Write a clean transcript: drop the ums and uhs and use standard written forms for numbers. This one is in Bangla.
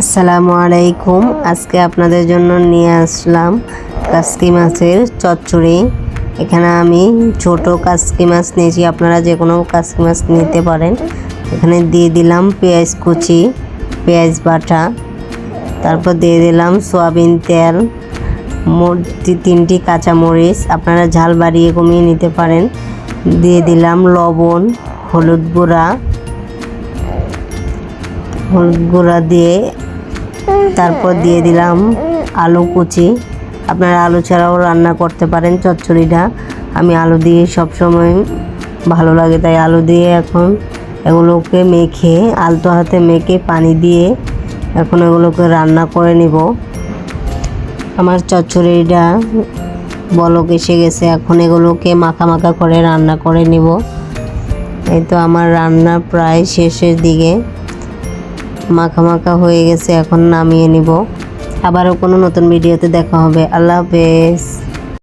আসসালামু আলাইকুম। আজকে আপনাদের জন্য নিয়ে আসলাম কাসকি মাছের চচ্চড়ি। এখানে আমি ছোট কাসকি মাছ নিয়েছি, আপনারা যে কোনো কাসকি মাছ নিতে পারেন। এখানে দিয়ে দিলাম পেঁয়াজ কুচি, পেঁয়াজ বাটা, তারপর দিয়ে দিলাম সয়াবিন তেল, তিনটি কাঁচামরিচ, আপনারা ঝাল বাড়িয়ে কমিয়ে নিতে পারেন। দিয়ে দিলাম লবণ, হলুদ গুঁড়া দিয়ে তারপর দিয়ে দিলাম আলু কুচি। আপনারা আলু ছাড়াও রান্না করতে পারেন চচ্চড়িটা। আমি আলু দিয়ে সবসময় ভালো লাগে, তাই আলু দিয়ে এখন এগুলোকে মেখে আলতো হাতে মেখে পানি দিয়ে এখন এগুলোকে রান্না করে নিব। আমার চচ্চড়িটা বলক এসে গেছে, এখন এগুলোকে মাখা মাখা করে রান্না করে নিব। এই তো আমার রান্না প্রায় শেষের দিকে, মাখা মাখা হয়ে গেছে, এখন নামিয়ে নিব। আবারও কোনো নতুন ভিডিওতে দেখা হবে। আল্লাহ হাফেজ।